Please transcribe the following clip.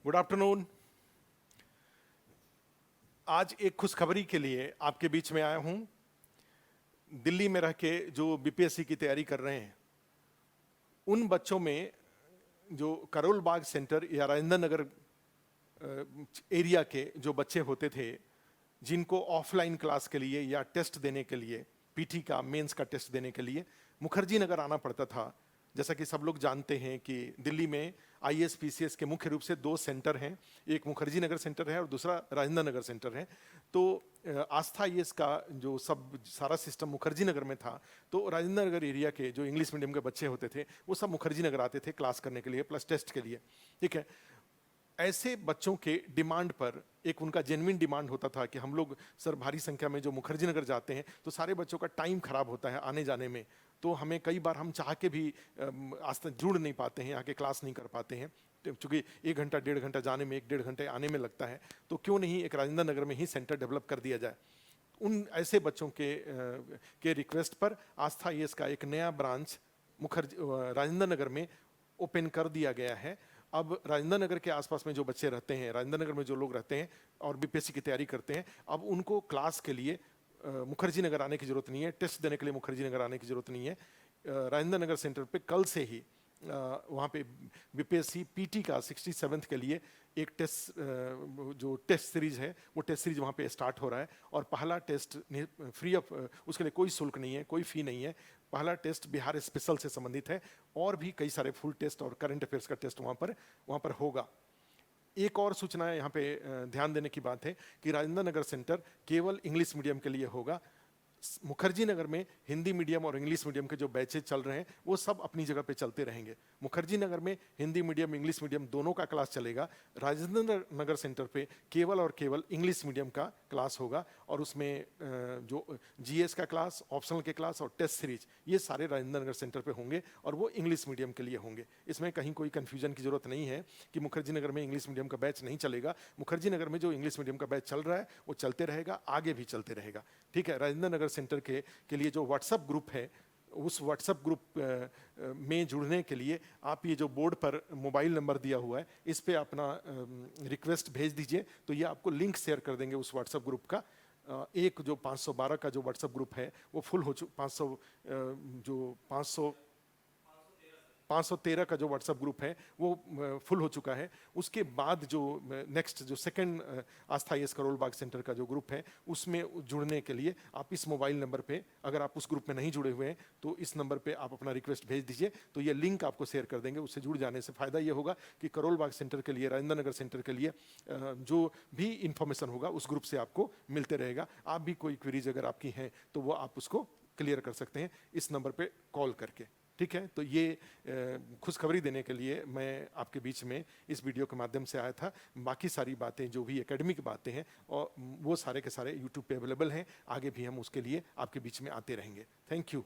Good afternoon. आज एक खुशखबरी के लिए आपके बीच में आया हूं। दिल्ली में रह के जो बीपीएससी की तैयारी कर रहे हैं, उन बच्चों में जो करोल बाग सेंटर या राजेंद्र नगर एरिया के जो बच्चे होते थे, जिनको ऑफलाइन क्लास के लिए या टेस्ट देने के लिए, पीटी का मेंस का टेस्ट देने के लिए मुखर्जी नगर आना पड़ता था। जैसा कि सब लोग जानते हैं कि दिल्ली में आईएएस पीसीएस के मुख्य रूप से दो सेंटर हैं, एक मुखर्जी नगर सेंटर है और दूसरा राजेंद्र नगर सेंटर है। तो आस्था आईएएस का जो सारा सिस्टम मुखर्जी नगर में था, तो राजेंद्र नगर एरिया के जो इंग्लिश मीडियम के बच्चे होते थे वो सब मुखर्जी नगर आते थे क्लास करने के लिए प्लस टेस्ट के लिए। ठीक है, ऐसे बच्चों के डिमांड पर एक उनका जेन्युइन डिमांड होता था कि हम लोग सर भारी संख्या में जो मुखर्जी नगर जाते हैं तो सारे बच्चों का टाइम खराब होता है आने जाने में, तो हमें कई बार हम चाह के भी आज तक जुड़ नहीं पाते हैं, आके क्लास नहीं कर पाते हैं, क्योंकि 1 घंटा 1.5 घंटा जाने में 1-1.5 घंटे आने में लगता है। तो क्यों नहीं एक राजेंद्र नगर में ही सेंटर डेवलप कर दिया जाए। उन ऐसे बच्चों के रिक्वेस्ट पर आस्था आईएएस का एक नया ब्रांच राजेंद्र नगर में ओपन कर दिया गया है। अब राजेंद्र नगर के आसपास में जो बच्चे रहते हैं, राजेंद्र नगर में जो लोग रहते हैं और बीपीएससी की तैयारी करते हैं, अब उनको क्लास के लिए मुखर्जी नगर आने की जरूरत नहीं है, टेस्ट देने के लिए मुखर्जी नगर आने की जरूरत नहीं है। राजेंद्र नगर सेंटर पे कल से ही वहाँ पे बीपीएससी पीटी का 67th के लिए एक टेस्ट जो टेस्ट सीरीज है वो टेस्ट सीरीज वहाँ पे स्टार्ट हो रहा है। और पहला टेस्ट फ्री ऑफ, उसके लिए कोई शुल्क नहीं है, कोई फी नहीं है। पहला टेस्ट बिहार स्पेशल से संबंधित है और भी कई सारे फुल टेस्ट और करंट अफेयर्स का टेस्ट वहाँ पर होगा। एक और सूचना यहाँ पे ध्यान देने की बात है कि राजेंद्र नगर सेंटर केवल इंग्लिश मीडियम के लिए होगा। मुखर्जी नगर में हिंदी मीडियम और इंग्लिश मीडियम के जो बैचेज चल रहे हैं वो सब अपनी जगह पे चलते रहेंगे। मुखर्जी नगर में हिंदी मीडियम इंग्लिश मीडियम दोनों का क्लास चलेगा। राजेंद्र नगर सेंटर पे केवल और केवल इंग्लिश मीडियम का क्लास होगा और उसमें जो जीएस का क्लास, ऑप्शनल के क्लास और टेस्ट सीरीज ये सारे राजेंद्र नगर सेंटर पे होंगे और वो इंग्लिश मीडियम के लिए होंगे। इसमें कहीं कोई कन्फ्यूजन की जरूरत नहीं है कि मुखर्जी नगर में इंग्लिश मीडियम का बैच नहीं चलेगा। मुखर्जी नगर में जो इंग्लिश मीडियम का बैच चल रहा है वो चलते रहेगा, आगे भी चलते रहेगा। ठीक है, राजेंद्र नगर सेंटर के लिए जो व्हाट्सएप ग्रुप है, उस व्हाट्सएप ग्रुप में जुड़ने के लिए आप ये जो बोर्ड पर मोबाइल नंबर दिया हुआ है इस पे अपना रिक्वेस्ट भेज दीजिए, तो ये आपको लिंक शेयर कर देंगे उस व्हाट्सएप ग्रुप का। एक जो 512 का जो व्हाट्सएप ग्रुप है वो फुल हो चुका, 513 का जो व्हाट्सएप ग्रुप है वो फुल हो चुका है। उसके बाद जो नेक्स्ट जो सेकंड आस्था आईएएस करोल बाग सेंटर का जो ग्रुप है उसमें जुड़ने के लिए आप इस मोबाइल नंबर पे, अगर आप उस ग्रुप में नहीं जुड़े हुए हैं तो इस नंबर पे आप अपना रिक्वेस्ट भेज दीजिए, तो ये लिंक आपको शेयर कर देंगे। उससे जुड़ जाने से फ़ायदा ये होगा कि करोल बाग सेंटर के लिए, राजेंद्र नगर सेंटर के लिए जो भी इंफॉर्मेशन होगा उस ग्रुप से आपको मिलते रहेगा। आप भी कोई क्वेरीज अगर आपकी हैं तो वो आप उसको क्लियर कर सकते हैं इस नंबर पर कॉल करके। ठीक है, तो ये खुशखबरी देने के लिए मैं आपके बीच में इस वीडियो के माध्यम से आया था। बाकी सारी बातें जो भी एकेडमिक बातें हैं और वो सारे के सारे यूट्यूब पे अवेलेबल हैं, आगे भी हम उसके लिए आपके बीच में आते रहेंगे। Thank you.